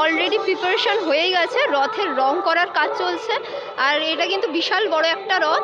Already preparation হয়ে গেছে, রথের রং করার কাজ চলছে। আর এটা কিন্তু বিশাল বড় একটা রথ।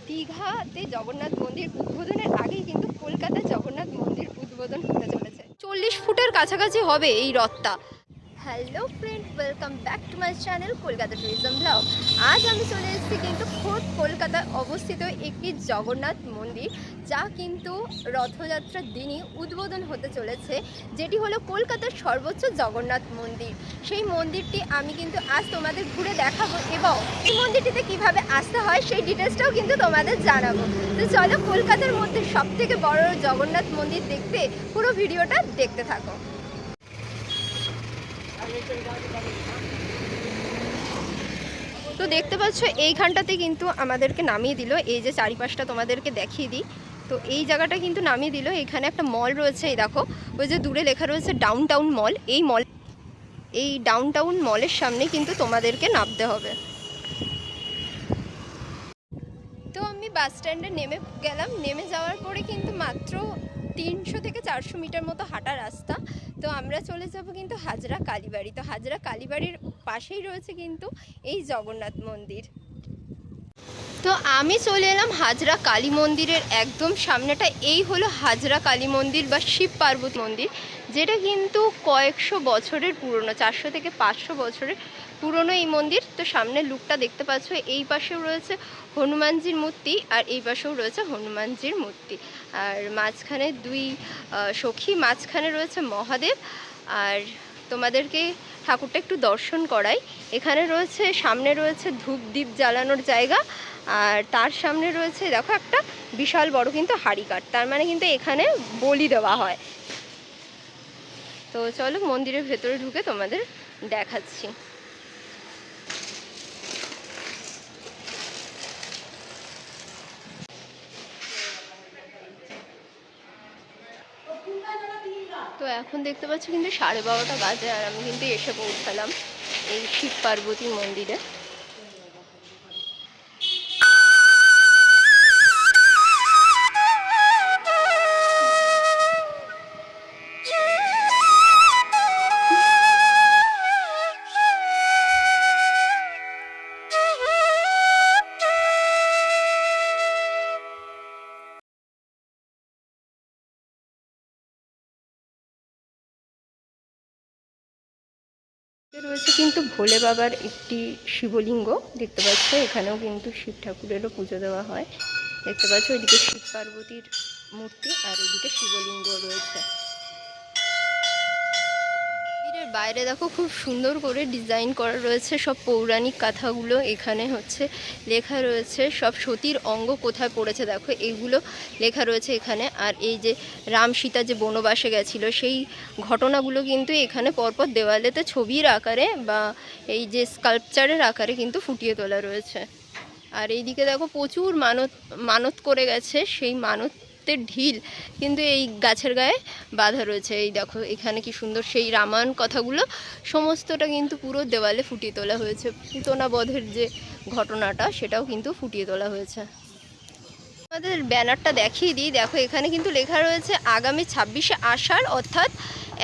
দীঘাতে জগন্নাথ মন্দির উদ্বোধনের আগেই কিন্তু কলকাতায় জগন্নাথ মন্দির উদ্বোধন হতে চলেছে। 40 ফুটের কাছাকাছি হবে এই রথটা। Hello friend, welcome back to my channel Kolkata tourism blog. আজ আমি চলে এসেছি কিন্তু খোদ কলকাতায় অবস্থিত একটি জগন্নাথ মন্দির, যা কিন্তু রথযাত্রার দিনই উদ্বোধন হতে চলেছে, যেটি হলো কলকাতার সর্বোচ্চ জগন্নাথ মন্দির। সেই মন্দিরটি আমি কিন্তু আজ তোমাদের ঘুরে দেখাবো এবং এই মন্দিরটিতে কিভাবে আসতে হয় সেই ডিটেলসটাও কিন্তু তোমাদের জানাবো। তো চলো কলকাতার মধ্যে সবথেকে বড় জগন্নাথ মন্দির দেখতে পুরো ভিডিওটা দেখতে থাকো। তো দেখতে পাচ্ছ এইখানটাতে কিন্তু আমাদেরকে নামিয়ে দিল। এই যে চারিপাশটা তোমাদেরকে দেখিয়ে দিই, তো এই জায়গাটা কিন্তু নামিয়ে দিল। এখানে একটা মল রয়েছে, এই দেখো ওই যে দূরে লেখা রয়েছে ডাউন টাউন মল। এই ডাউন টাউন মলের সামনে কিন্তু তোমাদেরকে নামতে হবে। তো আমি বাস স্ট্যান্ডে নেমে গেলাম। নেমে যাওয়ার পরে কিন্তু মাত্র 300 থেকে 400 মিটার মতো হাঁটা রাস্তা। তো আমরা চলে যাব কিন্তু হাজরা কালীবাড়ি। তো হাজরা কালীবাড়ির পাশেই রয়েছে কিন্তু এই জগন্নাথ মন্দির। তো আমি চলে এলাম হাজরা কালী মন্দিরের একদম সামনেটা। এই হলো হাজরা কালী মন্দির বা শিব পার্বতী মন্দির, যেটা কিন্তু কয়েকশো বছরের পুরনো, 400 থেকে 500 বছরের পুরনো এই মন্দির। তো সামনের লুকটা দেখতে পাচ্ছ। এই পাশেও রয়েছে হনুমানজির মূর্তি আর এই পাশেও রয়েছে হনুমানজির মূর্তি। আর মাঝখানে দুই সখী, মাঝখানে রয়েছে মহাদেব। আর তোমাদেরকে ঠাকুরটা একটু দর্শন করাই। এখানে রয়েছে, সামনে রয়েছে ধূপ দ্বীপ জ্বালানোর জায়গা। আর তার সামনে রয়েছে দেখো একটা বিশাল বড় কিন্তু হাঁড়িকাঠ, তার মানে কিন্তু এখানে বলি দেওয়া হয়। তো চলো মন্দিরের ভেতরে ঢুকে তোমাদের দেখাচ্ছি। তো এখন দেখতে পাচ্ছি কিন্তু 12:30 বাজে, আর আমি কিন্তু এসে পৌঁছালাম এই শিব পার্বতী মন্দিরে। রয়েছে কিন্তু ভোলে বাবার একটি শিবলিঙ্গ দেখতে পাচ্ছ। এখানেও কিন্তু শিব ঠাকুরেরও পুজো দেওয়া হয়। দেখতে পাচ্ছ ওইদিকে শিব পার্বতীর মূর্তি আর এদিকে শিবলিঙ্গ রয়েছে। মন্দিরের বাইরে দেখো খুব সুন্দর করে ডিজাইন করা রয়েছে সব পৌরাণিক কথাগুলো। এখানে হচ্ছে লেখা রয়েছে সব সতীর অঙ্গ কোথায় পড়েছে, দেখো এইগুলো লেখা রয়েছে এখানে। আর এই যে রাম সীতা যে বনবাসে গেছিল সেই ঘটনাগুলো কিন্তু এখানে পরপর দেওয়ালেতে ছবির আকারে বা এই যে স্কাল্পচারের আকারে কিন্তু ফুটিয়ে তোলা রয়েছে। আর এইদিকে দেখো প্রচুর মানত করে গেছে, সেই মানতের ঢিল কিন্তু এই গাছের গায়ে বাঁধা রয়েছে। এই দেখো এখানে কি সুন্দর সেই রামায়ণ কথাগুলো সমস্তটা কিন্তু পুরো দেওয়ালে ফুটিয়ে তোলা হয়েছে। পুতনা বধের যে ঘটনাটা সেটাও কিন্তু ফুটিয়ে তোলা হয়েছে। আমাদের ব্যানারটা দেখিয়ে দিই, দেখো এখানে কিন্তু লেখা রয়েছে আগামী 26শে আষাঢ় অর্থাৎ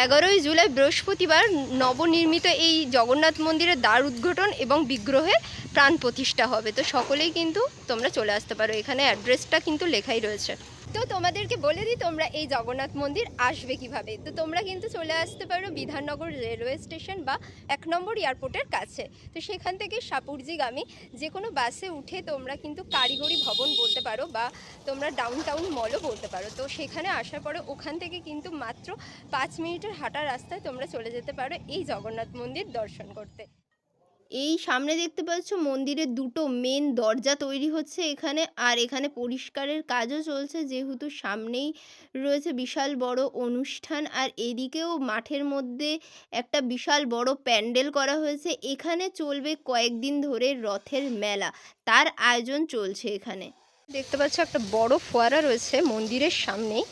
11ই জুলাই বৃহস্পতিবার নবনির্মিত এই জগন্নাথ মন্দিরের দ্বার উদ্ঘাটন এবং বিগ্রহের প্রাণ প্রতিষ্ঠা হবে। তো সকলেই কিন্তু তোমরা চলে আসতে পারো, এখানে অ্যাড্রেসটা কিন্তু লেখাই রয়েছে। তো তোমাদেরকে বলে দিই তোমরা এই জগন্নাথ মন্দির আসবে কিভাবে। তো তোমরা কিন্তু চলে আসতে পারো বিধাননগর রেলওয়ে স্টেশন বা 1 নম্বর এয়ারপোর্টের কাছে। তো সেখান থেকে সাপুরজিগামী যে কোনো বাসে উঠে তোমরা কিন্তু কারিগরি ভবন বলতে পারো বা তোমরা ডাউন টাউন মলও বলতে পারো। তো সেখানে আসার পরে ওখান থেকে কিন্তু মাত্র 5 মিনিটের হাঁটা রাস্তায় তোমরা চলে যেতে পারো এই জগন্নাথ মন্দির দর্শন করতে। এই সামনে দেখতে পাচ্ছ মন্দিরের দুটো মেন দরজা তৈরি হচ্ছে এখানে। আর এখানে পরিষ্কারের কাজও চলছে, যেহেতু সামনেই রয়েছে বিশাল বড় অনুষ্ঠান। আর এদিকেও মাঠের মধ্যে একটা বিশাল বড় প্যান্ডেল করা হয়েছে। এখানে চলবে কয়েকদিন ধরে রথের মেলা, তার আয়োজন চলছে এখানে। দেখতে পাচ্ছ একটা বড় ফোয়ারা রয়েছে মন্দিরের সামনেই।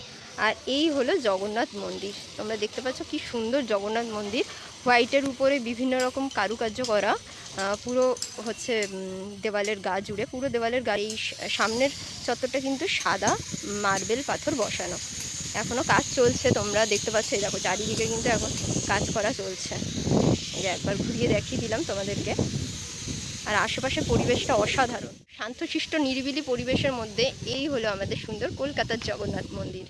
আর এই হলো জগন্নাথ মন্দির। তোমরা দেখতে পাচ্ছ কি সুন্দর জগন্নাথ মন্দির, হোয়াইটের উপরে বিভিন্ন রকম কারুকার্য করা, পুরো হচ্ছে দেওয়ালের গা জুড়ে, পুরো দেওয়ালের গা। এই সামনের চত্বরটা কিন্তু সাদা মার্বেল পাথর বসানো, এখনও কাজ চলছে। তোমরা দেখতে পাচ্ছ এই দেখো চারিদিকে কিন্তু এখন কাজ করা চলছে। এই যে একবার ঘুরিয়ে দেখিয়ে দিলাম তোমাদেরকে। আর আশেপাশের পরিবেশটা অসাধারণ, শান্তশিষ্ট নিরিবিলি পরিবেশের মধ্যে এই হলো আমাদের সুন্দর কলকাতার জগন্নাথ মন্দির।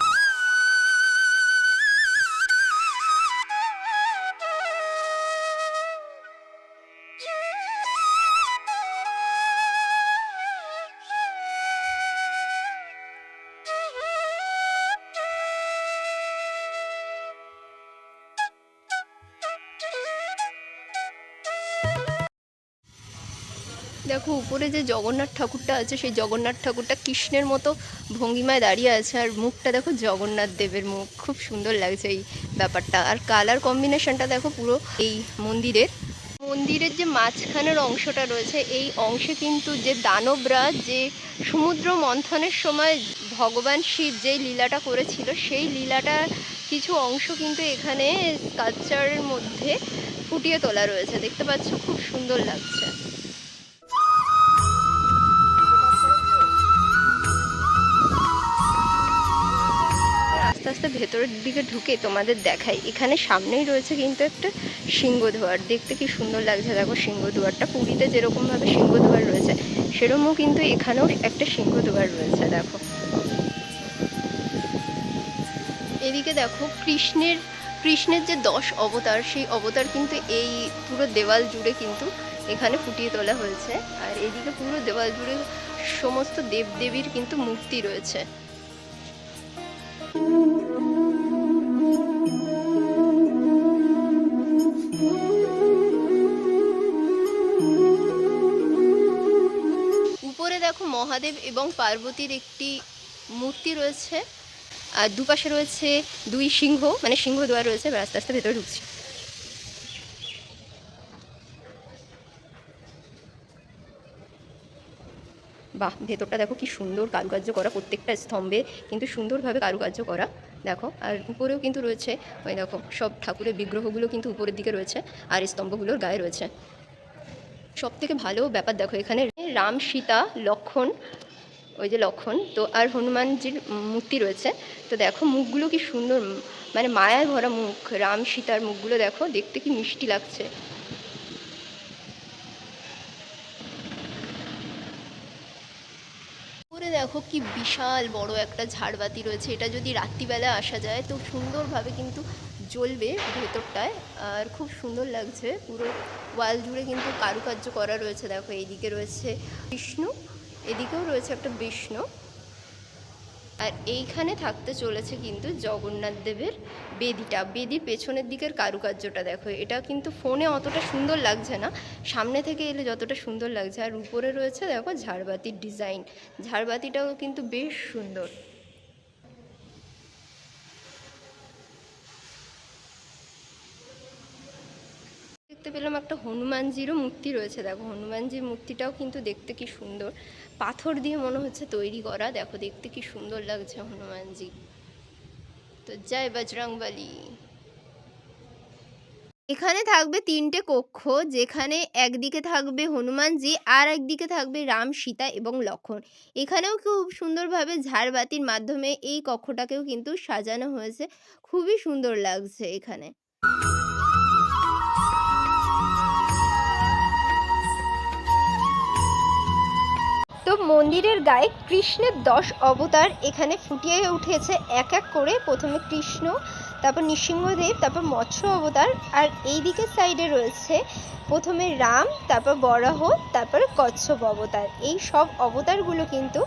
দেখো উপরে যে জগন্নাথ ঠাকুরটা আছে, সেই জগন্নাথ ঠাকুরটা কৃষ্ণের মতো ভঙ্গিমায় দাঁড়িয়ে আছে, আর মুখটা দেখো জগন্নাথ দেবের মুখ, খুব সুন্দর লাগছে এই ব্যাপারটা। আর কালার কম্বিনেশনটা দেখো পুরো এই মন্দিরের যে মাঝখানের অংশটা রয়েছে, এই অংশে কিন্তু যে দানবরা যে সমুদ্র মন্থনের সময় ভগবান শিব যেই লীলাটা করেছিল, সেই লীলাটা কিছু অংশ কিন্তু এখানে স্কাল্পচারের মধ্যে ফুটিয়ে তোলা রয়েছে, দেখতে পাচ্ছ, খুব সুন্দর লাগছে। আস্তে আস্তে ভেতরের দিকে ঢুকে তোমাদের দেখাই। এখানে সামনেই রয়েছে কিন্তু একটা সিংহদ্বার, দেখতে কি সুন্দর লাগছে দেখো সিংহদ্বারটা। পুরীতে যেরকমভাবে সিংহদ্বার রয়েছে, সেরকমও কিন্তু এখানেও একটা সিংহদ্বার রয়েছে দেখো। এদিকে দেখো কৃষ্ণের যে 10 অবতার, সেই অবতার কিন্তু এই পুরো দেওয়াল জুড়ে কিন্তু এখানে ফুটিয়ে তোলা হয়েছে। আর এদিকে পুরো দেওয়াল জুড়ে সমস্ত দেবদেবীর কিন্তু মূর্তি রয়েছে। উপরে দেখো মহাদেব এবং পার্বতীর একটি মূর্তি রয়েছে, আর দুপাশে রয়েছে 2 সিংহ, মানে সিংহদ্বার রয়েছে। আস্তে আস্তে ভেতরে ঢুকছি। বাহ, ভেতরটা দেখো কি সুন্দর কারুকার্য করা, প্রত্যেকটা স্তম্ভে কিন্তু সুন্দরভাবে কারুকার্য করা দেখো। আর উপরেও কিন্তু রয়েছে ওই দেখো সব ঠাকুরের বিগ্রহগুলো কিন্তু উপরের দিকে রয়েছে, আর স্তম্ভগুলোর গায়ে রয়েছে। সব থেকে ভালো ব্যাপার দেখো, এখানে রাম, সীতা, লক্ষ্মণ, ওই যে লক্ষ্মণ তো, আর হনুমানজির মূর্তি রয়েছে। তো দেখো মুখগুলো কি সুন্দর, মানে মায়ায় ভরা মুখ, রাম সীতার মুখগুলো দেখো, দেখতে কি মিষ্টি লাগছে। উপরে দেখো কি বিশাল বড় একটা ঝাড়বাতি রয়েছে, এটা যদি রাত্রিবেলা আসা যায় তো সুন্দরভাবে কিন্তু জ্বলবে ভেতরটায়, আর খুব সুন্দর লাগছে। পুরো ওয়াল জুড়ে কিন্তু কারুকার্য করা রয়েছে দেখো। এইদিকে রয়েছে বিষ্ণু, এদিকেও রয়েছে একটা বিষ্ণু, আর এইখানে থাকতে চলেছে কিন্তু জগন্নাথ দেবের বেদির পেছনের দিকের কারুকার্যটা দেখো। এটা কিন্তু ফোনে অতটা সুন্দর লাগছে না, সামনে থেকে এলে যতটা সুন্দর লাগছে। আর উপরে রয়েছে দেখো ঝাড়বাতির ডিজাইন, ঝাড়বাতিটাও কিন্তু বেশ সুন্দর। দেখতে পেলাম একটা হনুমানজিরও মূর্তি রয়েছে দেখো, হনুমানজির মূর্তিটাও কিন্তু দেখতে কি সুন্দর, পাথর দিয়ে মনে হচ্ছে তৈরি করা, দেখো দেখতে কি সুন্দর লাগছে হনুমানজি। তো জয় বজরংবলী। এখানে থাকবে 3টে কক্ষ, যেখানে একদিকে থাকবে হনুমানজি, আর একদিকে থাকবে রাম, সীতা এবং লক্ষ্মণ। এখানেও খুব সুন্দরভাবে ঝাড়বাতির মাধ্যমে এই কক্ষটাকেও কিন্তু সাজানো হয়েছে, খুবই সুন্দর লাগছে এখানে। তো মন্দিরের গায়ে কৃষ্ণের 10 অবতার এখানে ফুটিয়ে উঠেছে এক এক করে। প্রথমে কৃষ্ণ, তারপর নৃসিংহদেব, তারপর মৎস্য অবতার, আর এই দিকের সাইডে রয়েছে প্রথমে রাম, তারপর বরাহ, তারপর কচ্ছপ অবতার। এই সব অবতারগুলো কিন্তু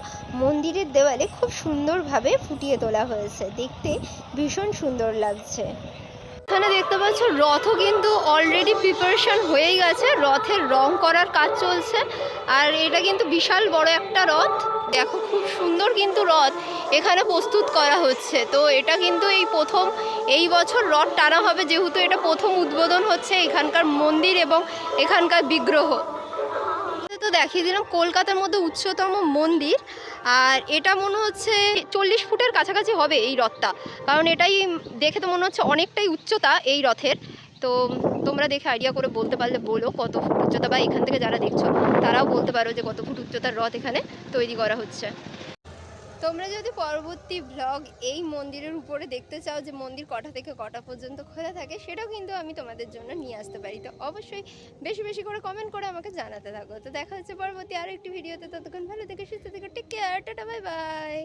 মন্দিরের দেওয়ালে খুব সুন্দরভাবে ফুটিয়ে তোলা হয়েছে, দেখতে ভীষণ সুন্দর লাগছে। এখানে দেখতে পাচ্ছ রথও কিন্তু অলরেডি প্রিপারেশন হয়েই গেছে, রথের রং করার কাজ চলছে। আর এটা কিন্তু বিশাল বড় একটা রথ দেখো, খুব সুন্দর কিন্তু রথ এখানে প্রস্তুত করা হচ্ছে। তো এটা কিন্তু এই বছর রথ টানা হবে, যেহেতু এটা প্রথম উদ্বোধন হচ্ছে এখানকার মন্দির এবং এখানকার বিগ্রহ। তো দেখিয়ে দিলাম কলকাতার মধ্যে উচ্চতম মন্দির, আর এটা মনে হচ্ছে 40 ফুটের কাছাকাছি হবে এই রথটা, কারণ এটাই দেখে তো মনে হচ্ছে অনেকটাই উচ্চতা এই রথের। তো তোমরা দেখে আইডিয়া করে বলতে পারলে বলো কত ফুট উচ্চতা, বা এখান থেকে যারা দেখছো তারাও বলতে পারো যে কত ফুট উচ্চতার রথ এখানে তৈরি করা হচ্ছে। তো তোমরা যদি পরবর্তী ব্লগ এই মন্দিরের উপরে দেখতে চাও যে মন্দির কটা থেকে কটা পর্যন্ত খোলা থাকে, সেটাও কিন্তু আমি তোমাদের জন্য নিয়ে আসতে পারি। তো অবশ্যই বেশি বেশি করে কমেন্ট করে আমাকে জানাতে থাকো। তো দেখা হচ্ছে পরবর্তী আরও একটি ভিডিওতে। ততক্ষণ ভালো থেকে সুস্থ থেকে take care, tata, bye by.